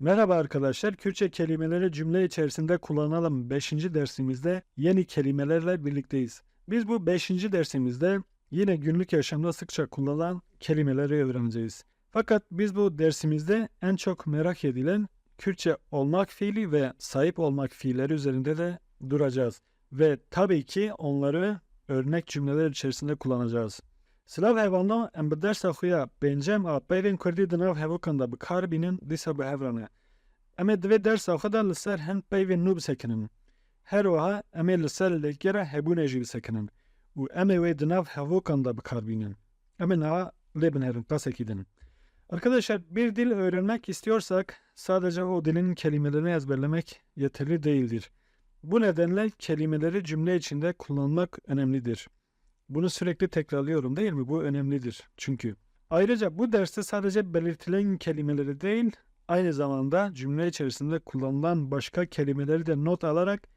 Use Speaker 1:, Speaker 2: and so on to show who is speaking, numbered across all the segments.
Speaker 1: Merhaba arkadaşlar, Kürtçe kelimeleri cümle içerisinde kullanalım 5. dersimizde yeni kelimelerle birlikteyiz. Biz bu 5. dersimizde yine günlük yaşamda sıkça kullanılan kelimeleri öğreneceğiz. Fakat biz bu dersimizde en çok merak edilen Kürtçe olmak fiili ve sahip olmak fiilleri üzerinde de duracağız. Ve tabii ki onları örnek cümleler içerisinde kullanacağız. Silav hevanda em bi dersa xwe ya pêncem a peyvên Kurdî di nav hevokan de bikar bînin dîsa bi hev rane. Em ê divê dersa xwe de li ser hin peyvên nû bisekinin. Her wiha em ê li ser lêkgera hebûnê jî bisekinin. û em ê wê di nav hevokan de bikarbînin. Em ê niha lê binêrin, pesekî din. Arkadaşlar, bir dil öğrenmek istiyorsak sadece o dilin kelimelerini ezberlemek yeterli değildir. Bu nedenle kelimeleri cümle içinde kullanmak önemlidir. Bunu sürekli tekrarlıyorum değil mi? Bu önemlidir çünkü. Ayrıca bu derste sadece belirtilen kelimeleri değil, aynı zamanda cümle içerisinde kullanılan başka kelimeleri de not alarak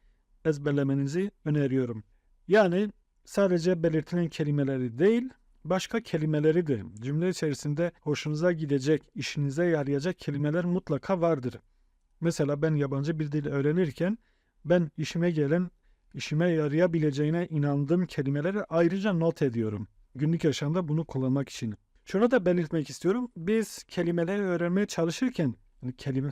Speaker 1: ezberlemenizi öneriyorum. Yani sadece belirtilen kelimeleri değil, başka kelimeleri de cümle içerisinde hoşunuza gidecek, işinize yarayacak kelimeler mutlaka vardır. Mesela ben yabancı bir dil öğrenirken ben işime yarayabileceğine inandığım kelimeleri ayrıca not ediyorum. Günlük yaşamda bunu kullanmak için. Şunu da belirtmek istiyorum. Biz kelimeleri öğrenmeye çalışırken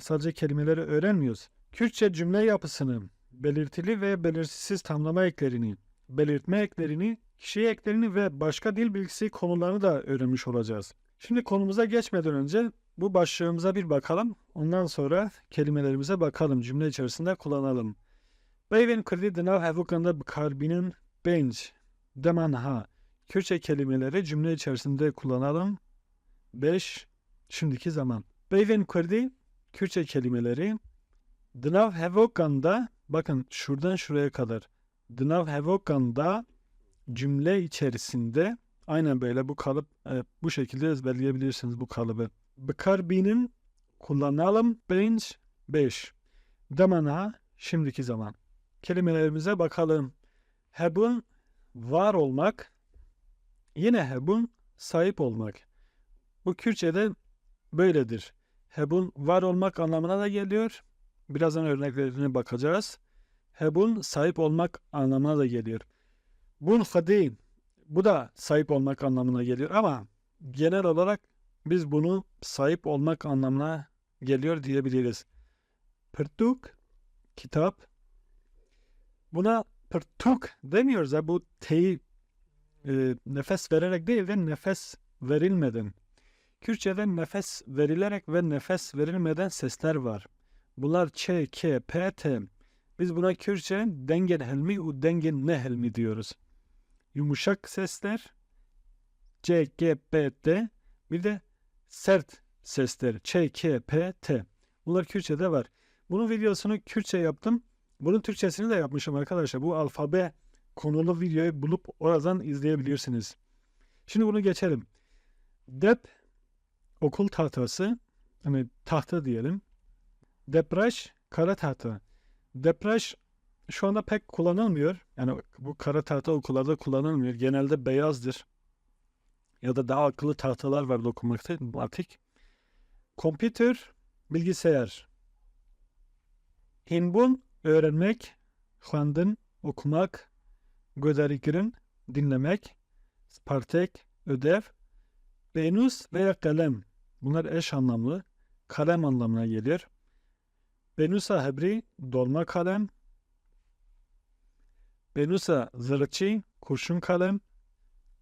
Speaker 1: sadece kelimeleri öğrenmiyoruz. Kürtçe cümle yapısını, belirtili ve belirsiz tamlama eklerini, belirtme eklerini, kişi eklerini ve başka dil bilgisi konularını da öğrenmiş olacağız. Şimdi konumuza geçmeden önce bu başlığımıza bir bakalım. Ondan sonra kelimelerimize bakalım. Cümle içerisinde kullanalım. Peyvên Kurdî di nav hevokan de bikarbînin pênc deman ha. Kürtçe kelimeleri cümle içerisinde kullanalım. 5. Şimdiki zaman. Peyvên Kurdî Kürtçe kelimeleri di nav hevokan da, bakın şuradan şuraya kadar. Di nav hevokan da cümle içerisinde aynen böyle bu kalıp bu şekilde ezberleyebilirsiniz bu kalıbı. Bikarbînin kullanalım pênc 5. Deman ha şimdiki zaman. Kelimelerimize bakalım. Hebun var olmak, yine hebun sahip olmak. Bu Kürtçe'de böyledir. Hebun var olmak anlamına da geliyor. Birazdan örneklerine bakacağız. Hebun sahip olmak anlamına da geliyor. Bun hadi, bu da sahip olmak anlamına geliyor ama genel olarak biz bunu sahip olmak anlamına geliyor diyebiliriz. Pırtuk, kitap. Buna pırtuk demiyoruz. Bu T'yi nefes vererek değil de nefes verilmeden. Kürtçe'de nefes verilerek ve nefes verilmeden sesler var. Bunlar ç, k, p, t. Biz buna Kürtçe dengen helmi u dengen ne helmi diyoruz. Yumuşak sesler c, g, p, t. Bir de sert sesler ç, k, p, t. Bunlar Kürtçe'de var. Bunun videosunu Kürtçe yaptım. Bunun Türkçesini de yapmışım arkadaşlar. Bu alfabe konulu videoyu bulup oradan izleyebilirsiniz. Şimdi bunu geçelim. Dep okul tahtası. Hani tahta diyelim. Depraş kara tahta. Depraş şu anda pek kullanılmıyor. Yani bu kara tahta okullarda kullanılmıyor. Genelde beyazdır. Ya da daha akıllı tahtalar var dokunmatik. Kompütür, bilgisayar. Hinbun öğrenmek, xwendin, okumak, göderikirin, dinlemek, spartek, ödev, benus veya kalem. Bunlar eş anlamlı. Kalem anlamına gelir. Benusa hebri, dolma kalem. Benusa zırhçı, kurşun kalem.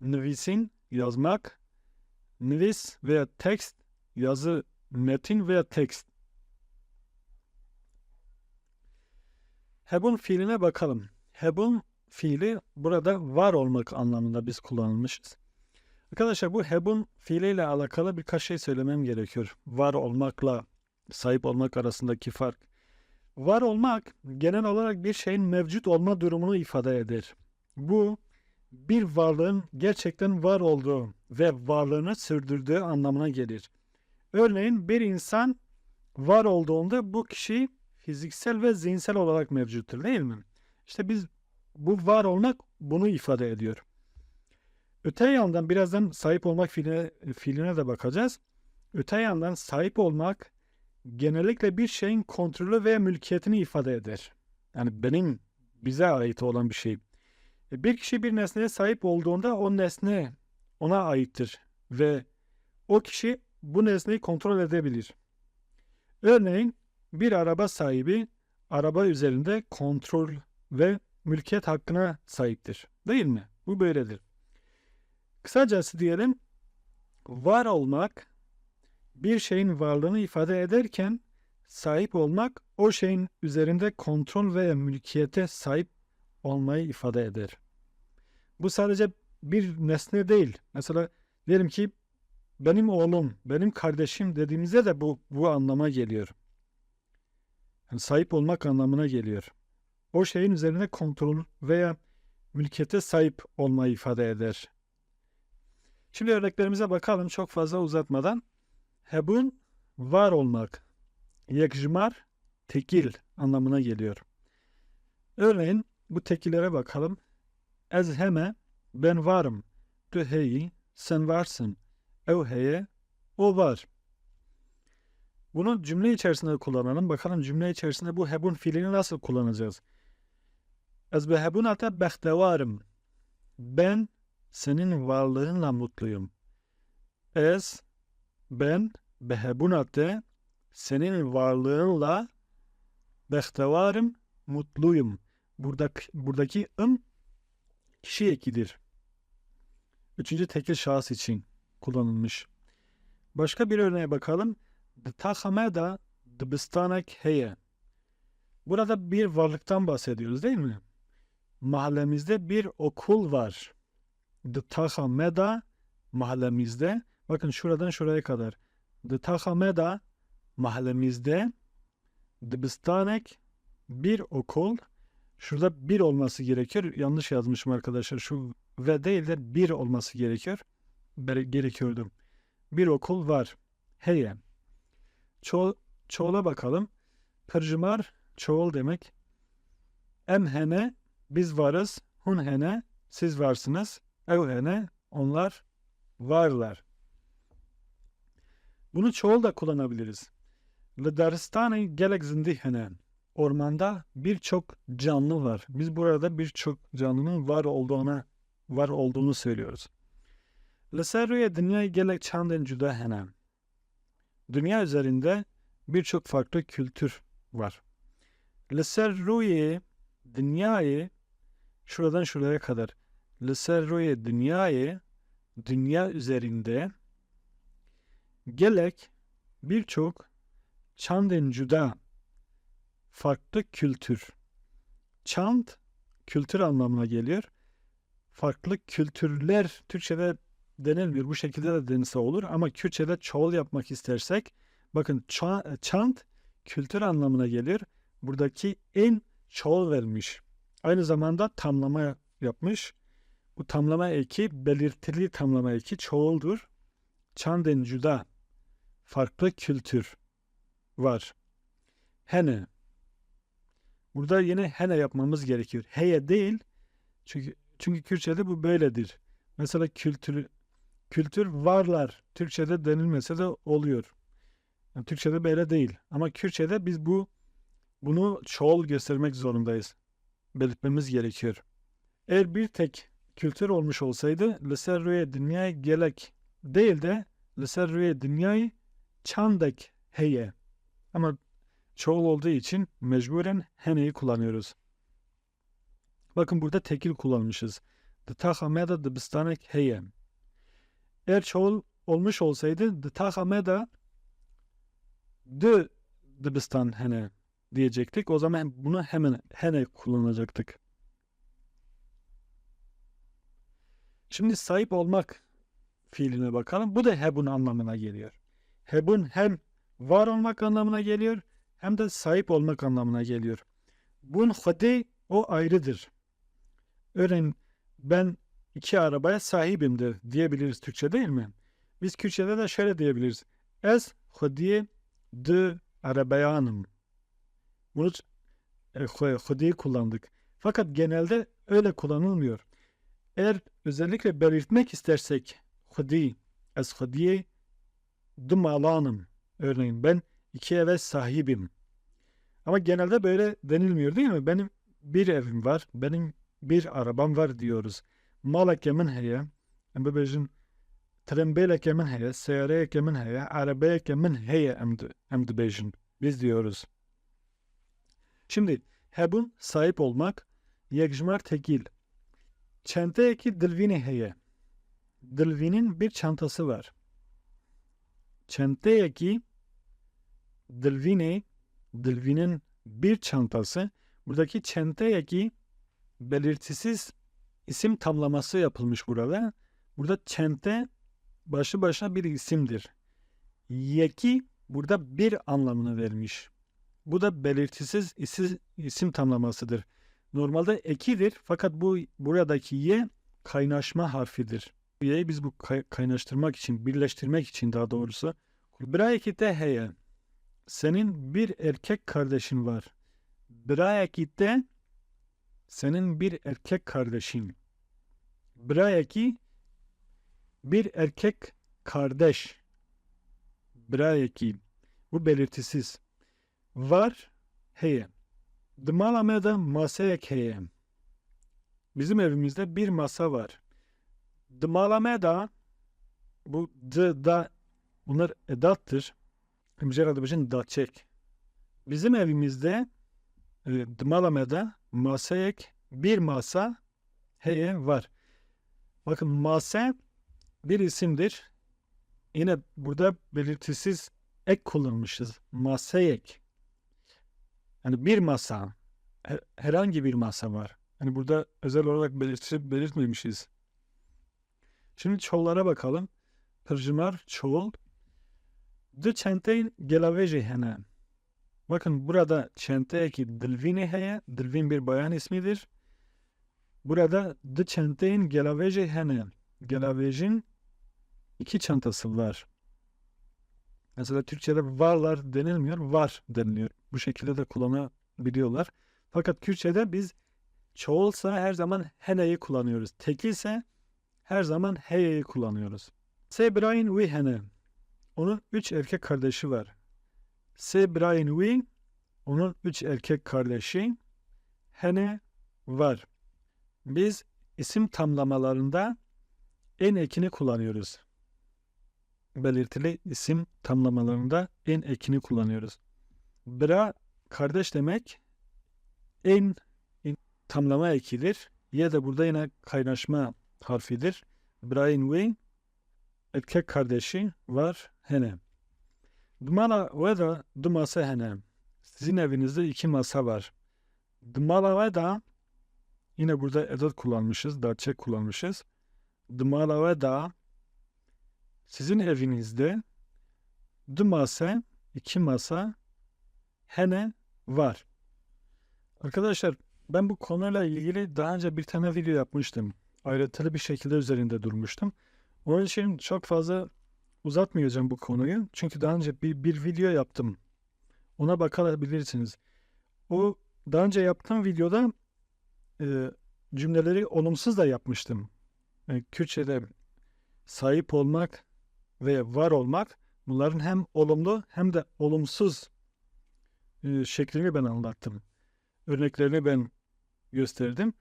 Speaker 1: Nvisin, yazmak. Nvis veya tekst, yazı, metin veya tekst. Hebun fiiline bakalım. Hebun fiili burada var olmak anlamında biz kullanılmışız. Arkadaşlar, bu hebun fiiliyle alakalı birkaç şey söylemem gerekiyor. Var olmakla sahip olmak arasındaki fark. Var olmak genel olarak bir şeyin mevcut olma durumunu ifade eder. Bu bir varlığın gerçekten var olduğu ve varlığını sürdürdüğü anlamına gelir. Örneğin bir insan var olduğunda bu kişi fiziksel ve zihinsel olarak mevcuttur değil mi? İşte biz bu var olmak bunu ifade ediyor. Öte yandan birazdan sahip olmak fiiline de bakacağız. Öte yandan sahip olmak genellikle bir şeyin kontrolü veya mülkiyetini ifade eder. Yani bize ait olan bir şey. Bir kişi bir nesneye sahip olduğunda o nesne ona aittir ve o kişi bu nesneyi kontrol edebilir. Örneğin bir araba sahibi araba üzerinde kontrol ve mülkiyet hakkına sahiptir. Değil mi? Bu böyledir. Kısacası diyelim, var olmak bir şeyin varlığını ifade ederken sahip olmak o şeyin üzerinde kontrol ve mülkiyete sahip olmayı ifade eder. Bu sadece bir nesne değil. Mesela diyelim ki benim oğlum, benim kardeşim dediğimizde de bu anlama geliyor. Yani sahip olmak anlamına geliyor. O şeyin üzerine kontrol veya mülkiyete sahip olmayı ifade eder. Şimdi örneklerimize bakalım çok fazla uzatmadan. Hebun var olmak, yekjimar tekil anlamına geliyor. Örneğin bu tekillere bakalım. Ez heme ben varım. Tu heyi sen varsın. Ev heye o var. Bunu cümle içerisinde kullanalım. Bakalım cümle içerisinde bu hebun fiilini nasıl kullanacağız? Ez be hebunate behtevarım. Ben senin varlığınla mutluyum. Ben behebunate senin varlığınla behtevarım, mutluyum. Buradaki kişi ekidir. Üçüncü tekil şahıs için kullanılmış. Başka bir örneğe bakalım. Dtahameda dbistanek heye. Burada bir varlıktan bahsediyoruz değil mi? Mahallemizde bir okul var. Dtahameda mahallemizde. Bakın şuradan şuraya kadar. Dtahameda mahallemizde. Dbistanek bir okul. Şurada bir olması gerekiyor. Yanlış yazmışım arkadaşlar. Şu ve değil de bir olması gerekiyor. Gerekiyordu. Bir okul var. Heye. Çoğula bakalım. Pırcımar çoğul demek. Emhene biz varız. Hunhene siz varsınız. Evhene onlar varlar. Bunu çoğul da kullanabiliriz. Ledaristani gelek zindihene. Ormanda birçok canlı var. Biz burada birçok canlının var olduğunu söylüyoruz. Leserruye dünyayı gelek çanden cüdahene. Dünya üzerinde birçok farklı kültür var. Leserruye dünyayı şuradan şuraya kadar. Leserruye dünyayı dünya üzerinde gelek birçok çanden cüda farklı kültür. Çand kültür anlamına geliyor. Farklı kültürler Türkçe'de denilmiyor. Bu şekilde de denilse olur ama Kürtçe'de çoğul yapmak istersek bakın çand kültür anlamına geliyor. Buradaki en çoğul vermiş. Aynı zamanda tamlama yapmış. Bu tamlama eki belirtili tamlama eki çoğuldur. Çanden cüda farklı kültür var. Hene. Burada yine hene yapmamız gerekiyor. Heye değil. Çünkü Kürtçe'de bu böyledir. Mesela kültür varlar. Türkçe'de denilmese de oluyor. Yani Türkçe'de böyle değil. Ama Kürtçe'de biz bunu çoğul göstermek zorundayız. Belirtmemiz gerekiyor. Eğer bir tek kültür olmuş olsaydı Leserruye dünyayı gelek değil de Leserruye dünyayı çandek heye. Ama çoğul olduğu için mecburen heneyi kullanıyoruz. Bakın burada tekil kullanmışız. Dtahameda dbistanek heye. Eğer çoğul olmuş olsaydı dtahameda dbistan hene diyecektik. O zaman bunu hemen hene kullanacaktık. Şimdi sahip olmak fiiline bakalım. Bu da hebun anlamına geliyor. Hebun hem var olmak anlamına geliyor hem de sahip olmak anlamına geliyor. Bun hadi o ayrıdır. Örneğin ben iki arabaya sahibimdir diyebiliriz Türkçe değil mi? Biz Kürtçe'de de şöyle diyebiliriz. Ez hadiye de arabayanım. Bunu hadiye kullandık. Fakat genelde öyle kullanılmıyor. Eğer özellikle belirtmek istersek hadi, ez hadiye de malanım. Örneğin ben 2 eve sahibim. Ama genelde böyle denilmiyor değil mi? Benim bir evim var, benim bir arabam var diyoruz. Maleke min heye, em bibêjin trembeleke min heye, seyyareyeke min heye, arabeyeke min heye em dibêjin. Biz diyoruz. Şimdi hebun sahip olmak, yekjimar tekil. Çenteyeki dilvini heye. Dilvinin bir çantası var. Çenteyeki dilvinin bir çantası. Buradaki çenteyeki belirtisiz isim tamlaması yapılmış burada. Burada çente başlı başına bir isimdir. Yeki burada bir anlamını vermiş. Bu da belirtisiz isim tamlamasıdır. Normalde ekidir fakat bu buradaki ye kaynaşma harfidir. Y'yi biz bu kaynaştırmak için, birleştirmek için daha doğrusu. Brayekite heye. Senin bir erkek kardeşin var. Brayekite senin bir erkek kardeşin. Brayeki bir erkek kardeş. Brayeki. Bu belirtisiz. Var heye. Dmalameda masayek heye. Bizim evimizde bir masa var. Dmalameda bu da bunlar edattır. Mücerrad başın daçek. Bizim evimizde dmalameda masayek bir masa heye var. Bakın masa bir isimdir. Yine burada belirtisiz ek kullanmışız. Masayek. Yani bir masa. Herhangi bir masa var. Yani burada özel olarak belirtmemişiz. Şimdi çoğullara bakalım. Pırjımar, çoğul. De çenteyn gelaveji hene. Bakın burada çenteyeki dilvini heye. Dilvin bir bayan ismidir. Burada de çenteyn gelaveji hene. Gelavejin iki çantası var. Mesela Türkçe'de varlar denilmiyor, var deniliyor. Bu şekilde de kullanabiliyorlar. Fakat Kürtçe'de biz çoğulsa her zaman heneyi kullanıyoruz. Tekilse her zaman heyeyi kullanıyoruz. Sebrain ve hene. Onun 3 erkek kardeşi var. Sebrain ve onun 3 erkek kardeşi. Hene var. Biz isim tamlamalarında en ekini kullanıyoruz. Belirtili isim tamlamalarında en ekini kullanıyoruz. Bra kardeş demek en tamlama ekidir. Ya da burada yine kaynaşma harfidir. Brain ve erkek kardeşi var hene. Dmala ve da dmasa hene. Sizin evinizde 2 masa var. Dmala ve da yine burada edat kullanmışız. Daçek kullanmışız. Dmala ve da sizin evinizde dmasa 2 masa hene var. Arkadaşlar ben bu konuyla ilgili daha önce bir tane video yapmıştım. Ayrıntılı bir şekilde üzerinde durmuştum. Onun için çok fazla uzatmayacağım bu konuyu. Çünkü daha önce bir video yaptım. Ona bakabilirsiniz. O daha önce yaptığım videoda cümleleri olumsuz da yapmıştım. Kürtçe'de sahip olmak ve var olmak, bunların hem olumlu hem de olumsuz şeklini ben anlattım. Örneklerini ben gösterdim.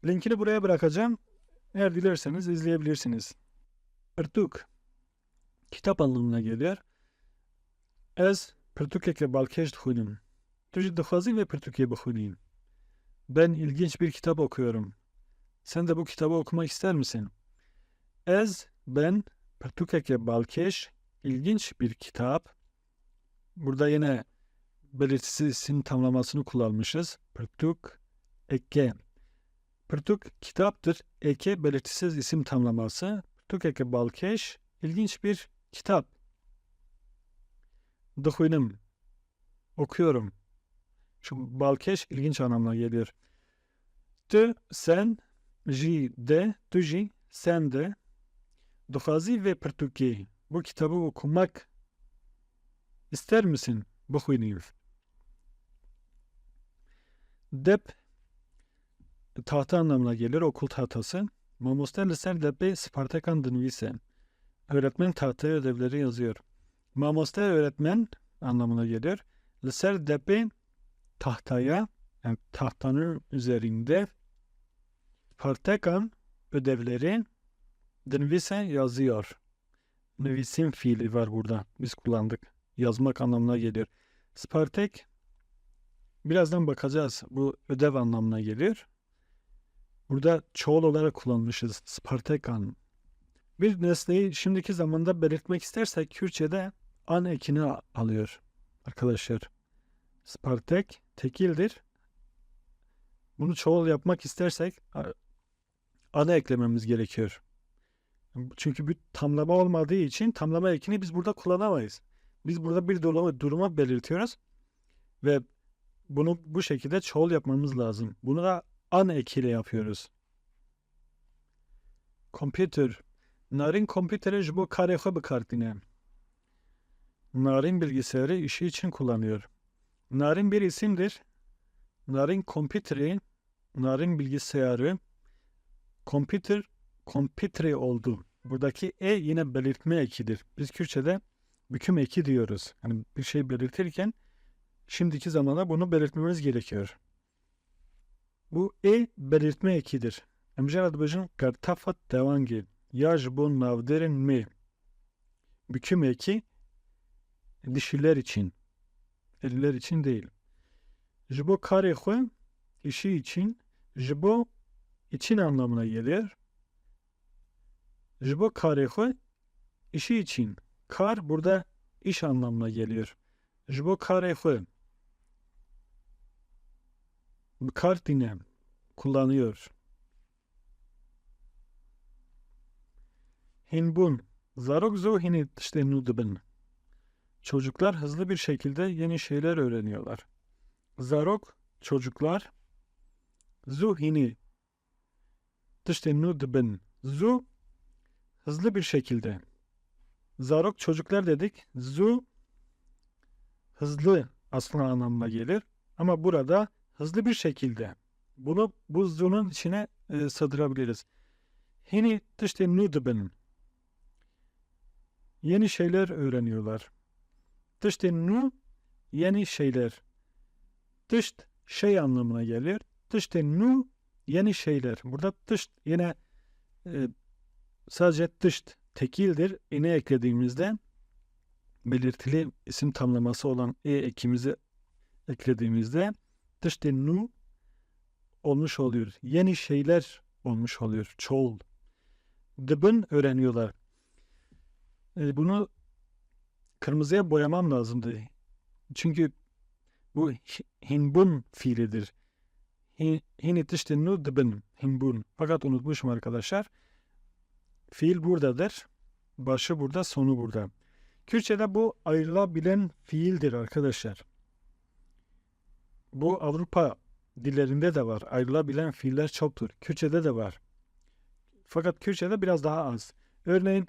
Speaker 1: Linkini buraya bırakacağım. Eğer dilerseniz izleyebilirsiniz. Pırtuk kitap anlamına geliyor. Ez pırtukeke balkeş dxunim. Tujid dixwazî ve pırtukiye bixwînî. Ben ilginç bir kitap okuyorum. Sen de bu kitabı okumak ister misin? Ben pırtukeke balkeş ilginç bir kitap. Burada yine belirtisiz isim tamlamasını kullanmışız. Pırtuk eke. Pırtuk kitaptır. Eke belirtisiz isim tamlaması. Pırtuk eke balkeş ilginç bir kitap. Dxunim okuyorum. Şu balkeş ilginç anlamına geliyor. Tu sen, ji de, tu ji sen de. Dixwazî ve pırtukî. Bu kitabı okumak ister misin? Bixwînî. Dep tahta anlamına gelir. Okul tahtası. Mamoste li ser depê Spartakan dinivîse. Öğretmen tahtaya ödevleri yazıyor. Mamoste öğretmen anlamına geliyor. Li ser depê tahtaya, yani tahtanın üzerinde, partekan ödevleri dinvise yazıyor. Nüvisim fiili var burada. Biz kullandık. Yazmak anlamına geliyor. Spartek birazdan bakacağız. Bu ödev anlamına geliyor. Burada çoğul olarak kullanmışız. Spartekan. Bir nesneyi şimdiki zamanda belirtmek istersek Kürtçe'de an ekini alıyor. Arkadaşlar. Spartek tekildir. Bunu çoğul yapmak istersek ana eklememiz gerekiyor. Çünkü bir tamlama olmadığı için tamlama ekini biz burada kullanamayız. Biz burada bir duruma belirtiyoruz ve bunu bu şekilde çoğul yapmamız lazım. Bunu da an ekiyle yapıyoruz. Computer. Narin kompüteri ji bo karê xwe bikartîne. Narin bilgisayarı işi için kullanıyor. Narin bir isimdir. Narin kompüteri, narin bilgisayarı, kompüteri oldu. Buradaki e yine belirtme ekidir. Biz Kürtçe'de büküm eki diyoruz. Yani bir şey belirtirken şimdiki zamanda bunu belirtmemiz gerekiyor. Bu e belirtme ekidir. Emjer adbajın kartafat devangil. Ya ji bo navderin mi. Büküm eki dişiler için. Eller için değil. Ji bo karê xwe işi için. Ji bo için anlamına gelir. Ji bo karê xwe işi için. Kar burada iş anlamına geliyor. Ji bo karê xwe bikartîne kullanıyor. Hinbun. Zarok zo hini tiştê nû dibin. Çocuklar hızlı bir şekilde yeni şeyler öğreniyorlar. Zarok, çocuklar. Zu hini tiştê nû dibin. Zu, hızlı bir şekilde. Zarok, çocuklar dedik. Zu, hızlı aslında anlamına gelir. Ama burada hızlı bir şekilde. Bunu bu zu'nun içine sığdırabiliriz. Hini tiştê nû dibin. Yeni şeyler öğreniyorlar. Tiştê nû, yeni şeyler. Tişt, şey anlamına gelir. Tiştê nû, yeni şeyler. Burada tişt yine sadece tişt tekildir. İne eklediğimizde belirtili isim tamlaması olan e ekimizi eklediğimizde tiştê nû olmuş oluyor. Yeni şeyler olmuş oluyor. Çoğul. Dibin öğreniyorlar. Bunu kırmızıya boyamam lazımdı. Çünkü bu hinbun fiilidir. Hini tiştê nû dibin. Hinbun. Fakat unutmuşum arkadaşlar. Fiil buradadır. Başı burada, sonu burada. Kürtçe'de bu ayrılabilen fiildir arkadaşlar. Bu Avrupa dillerinde de var. Ayrılabilen fiiller çoktur. Kürtçe'de de var. Fakat Kürtçe'de biraz daha az. Örneğin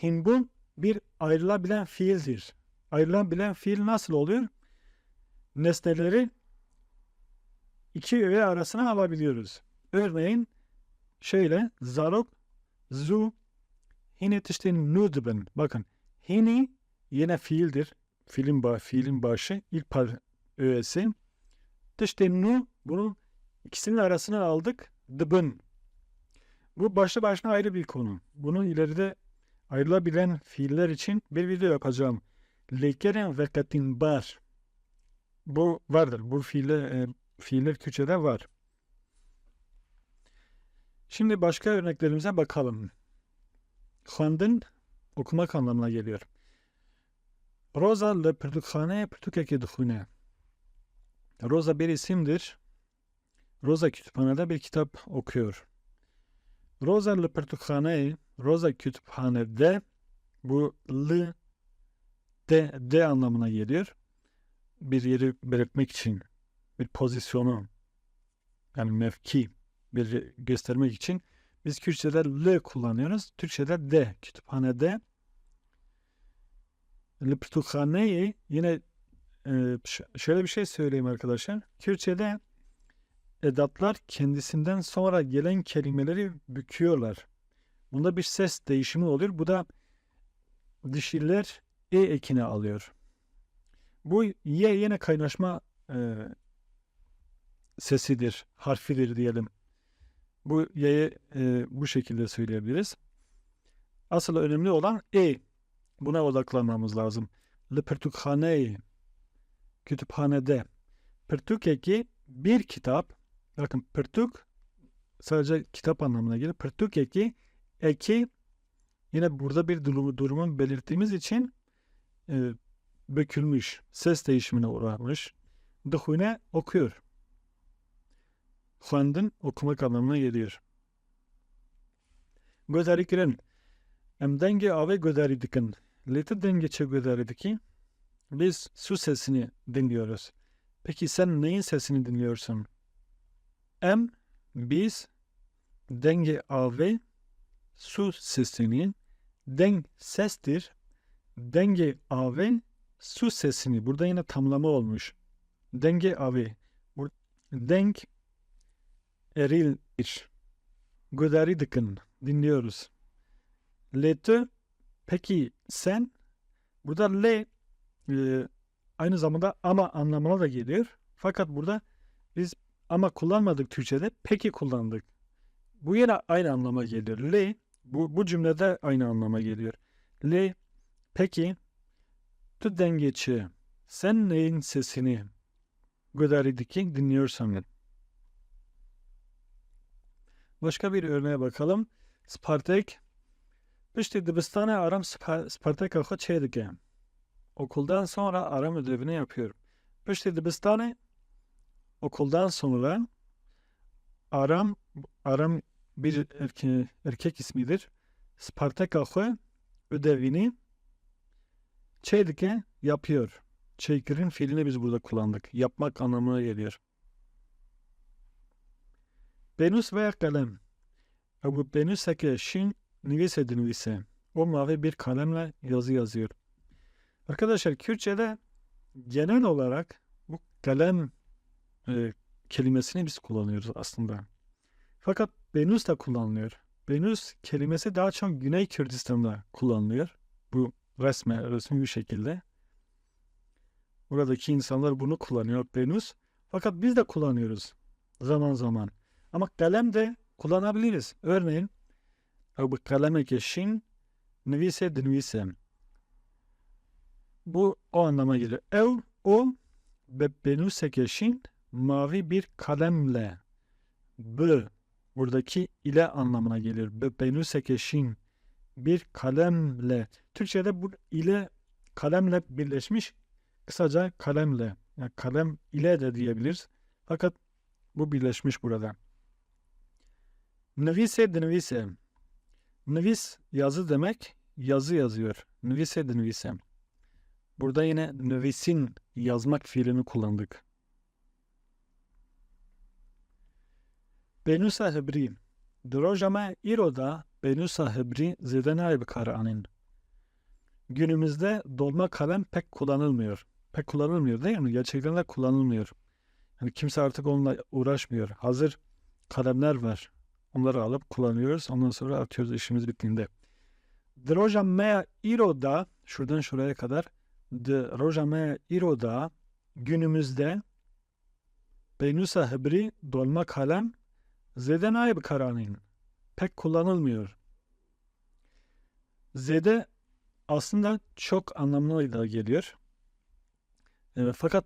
Speaker 1: hinbun bir ayrılabilen fiildir. Ayrılabilen fiil nasıl oluyor? Nesneleri iki öğe arasına alabiliyoruz. Örneğin şöyle zarok, zu, hini tiştê nû dibin. Bakın hini yine fiildir. Fiilin başı, ilk öğesi. Tiştê nû, bunun ikisinin arasına aldık. Dibin. Bu başlı başına ayrı bir konu. Bunu ileride ayrılabilen fiiller için bir video yapacağım. Lekeren vekatin bar. Bu vardır. Bu fiiller Kürtçe'de var. Şimdi başka örneklerimize bakalım. Xwendin okumak anlamına geliyor. Roza li pirtûkxaneyê pirtûkekê dixwîne. Roza bir isimdir. Roza kütüphanede bir kitap okuyor. Roza li pirtûkxaneyê, Roza kütüphanede, bu li de anlamına geliyor. Bir yeri belirtmek için, bir pozisyonu, yani mevki bir göstermek için biz Kürtçe'de L kullanıyoruz. Türkçe'de D. Kütüphanede. Li pirtûkxaneyê yine şöyle bir şey söyleyeyim arkadaşlar. Kürtçe'de edatlar kendisinden sonra gelen kelimeleri büküyorlar. Bunda bir ses değişimi oluyor. Bu da dişiller e ekini alıyor. Bu ye yine kaynaşma sesidir, harfidir diyelim. Bu y'yi bu şekilde söyleyebiliriz. Asıl önemli olan buna odaklanmamız lazım. Le pertukhane, kütüphanede. Pertuk eki bir kitap. Bakın pertuk sadece kitap anlamına gelir. Pertuk eki yine burada bir durumun belirttiğimiz için bükülmüş, ses değişimine uğramış. Dihune okuyor. Xwendin okumak anlamına geliyor. Gözeri kirin. Em dengê avê guderî dikin. Lê tu dengê çi guderî dikî? Biz su sesini dinliyoruz. Peki sen neyin sesini dinliyorsun? Biz dengê avê su sesini, deng sestir. Dengê avê su sesini. Burada yine tamlama olmuş. Dengê avê. Denk erildir. Guderî dikin. Dinliyoruz. L'tu, peki sen, burada le aynı zamanda ama anlamına da geliyor. Fakat burada biz ama kullanmadık Türkçe'de, peki kullandık. Bu yine aynı anlama geliyor. Le, bu cümlede aynı anlama geliyor. Le, peki, tu dengeçi, sen neyin sesini Guderî'deki dinliyorsan. Başka bir örneğe bakalım. Spartak, pişti dibistane aram Spartak'a xwe çê dike. Okuldan sonra aram ödevini yapıyorum. Pişti dibistane, okuldan sonra aram bir erkek ismidir. Spartak'a xwe ödevini çê dike yapıyor. Çekirin fiilini biz burada kullandık. Yapmak anlamına geliyor. Benus veya kalem. Bu benus'taki şin nivise. O mavi bir kalemle yazı yazıyor. Arkadaşlar Kürtçe'de genel olarak bu kalem kelimesini biz kullanıyoruz aslında. Fakat benus da kullanılıyor. Benus kelimesi daha çok Güney Kürdistan'da kullanılıyor. Bu resmi bir şekilde. Buradaki insanlar bunu kullanıyor, benus. Fakat biz de kullanıyoruz zaman zaman. Ama kalem de kullanabiliriz. Örneğin bu kaleme geçin nivise. Bu o anlama geliyor. O benuse geçin mavi bir kalemle buradaki ile anlamına gelir. Benuse geçin bir kalemle. Türkçe'de bu ile kalemle birleşmiş. Kısaca kalemle. Yani kalem ile de diyebiliriz. Fakat bu birleşmiş burada. Nivise. Nivis yazı demek. Yazı yazıyor. Nivise. Burada yine nüvisin yazmak fiilini kullandık. Benusa hebri. Drojama iroda benusa hebri zedena bekara anin. Günümüzde dolma kalem pek kullanılmıyor. Pek kullanılmıyor değil mi? Gerçekten de kullanılmıyor. Yani kimse artık onunla uğraşmıyor. Hazır kalemler var. Onları alıp kullanıyoruz. Ondan sonra atıyoruz işimiz bittiğinde. Drojama iroda şuradan şuraya kadar Drojama iroda günümüzde benusa hebri dolma kalem zedena bekara anin. Pek kullanılmıyor. Zede aslında çok anlamına da geliyor. Fakat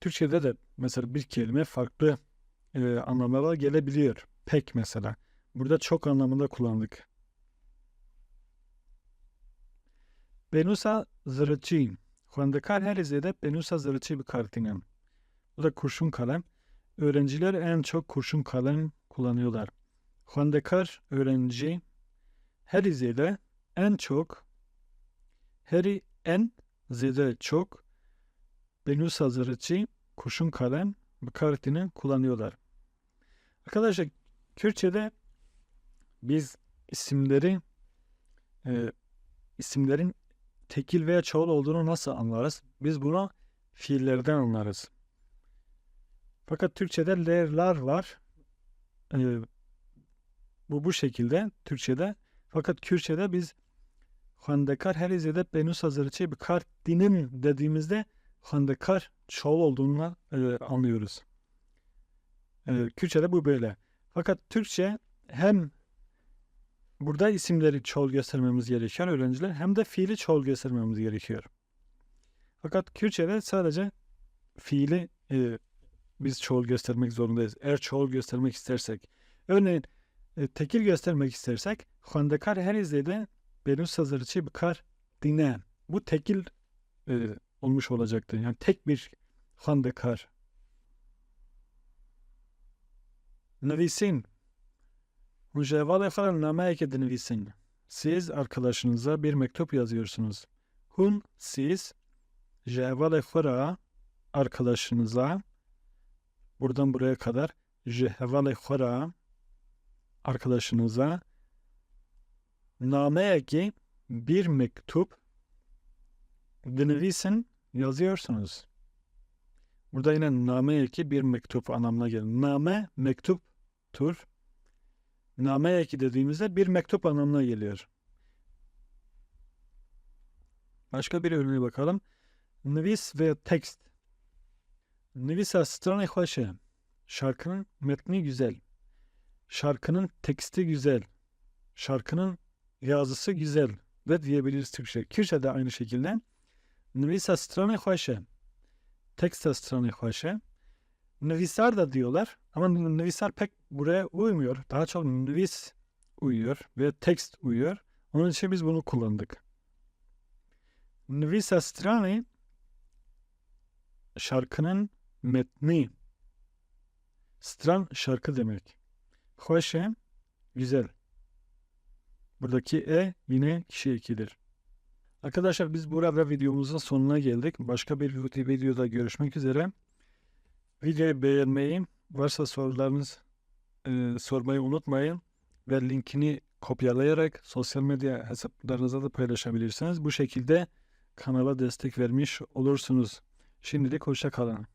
Speaker 1: Türkçe'de de mesela bir kelime farklı anlamlara gelebiliyor. Pek mesela. Burada çok anlamında kullandık. Benusa zırhçı. Xwendekar her zede benusa zırhçı bir kartinem. Bu da kurşun kalem. Öğrenciler en çok kurşun kalem kullanıyorlar. Xwendekar öğrenci her zede en çok heri en zede çok benusa zırhçı kurşun kalem bir kartini kullanıyorlar. Arkadaşlar Kürtçe'de biz isimlerin tekil veya çoğul olduğunu nasıl anlarız? Biz bunu fiillerden anlarız. Fakat Türkçe'de lerler var. Bu şekilde Türkçe'de. Fakat Kürtçe'de biz Xwendekar her izede benus hazırçı bir kart dinim dediğimizde Xandekar çoğul olduğunu anlıyoruz. Kürtçe'de bu böyle. Fakat Türkçe hem burada isimleri çoğul göstermemiz gerekiyor öğrenciler, hem de fiili çoğul göstermemiz gerekiyor. Fakat Kürtçe'de sadece fiili biz çoğul göstermek zorundayız. Eğer çoğul göstermek istersek, örneğin tekil göstermek istersek, xandekar her izlede benim sözler için bikar dinle. Bu tekil olmuş olacaktı. Yani tek bir xandekar. Nüvisin. Mücevval falan nameyke nüvisin. Siz arkadaşınıza bir mektup yazıyorsunuz. Hun siz cevval khura arkadaşınıza buradan buraya kadar cevval khura arkadaşınıza nameyke bir mektup dinlevisin yazıyorsunuz. Burada yine nameyke bir mektup anlamına gelir. Name mektuptur. Nameyke dediğimizde bir mektup anlamına geliyor. Başka bir örneğe bakalım. Nüvis ve tekst. Nüvisa strane hoşe. Şarkının metni güzel. Şarkının teksti güzel. Şarkının yazısı güzel de diyebiliriz Türkçe. Kürtçe de aynı şekilde. Nüvisa strane hoşe. Tekst strane hoşe. Nüvisar da diyorlar ama nüvisar pek buraya uymuyor. Daha çok nüvis uyuyor ve tekst uyuyor. Onun için biz bunu kullandık. Nüvisa strane şarkının metni. Stran şarkı demek. Hoşe güzel. Buradaki yine kişi ekidir. Arkadaşlar biz burada videomuzun sonuna geldik. Başka bir videoda görüşmek üzere. Videoyu beğenmeyi, varsa sorularınız sormayı unutmayın. Ve linkini kopyalayarak sosyal medya hesaplarınıza da paylaşabilirsiniz. Bu şekilde kanala destek vermiş olursunuz. Şimdilik hoşça kalın.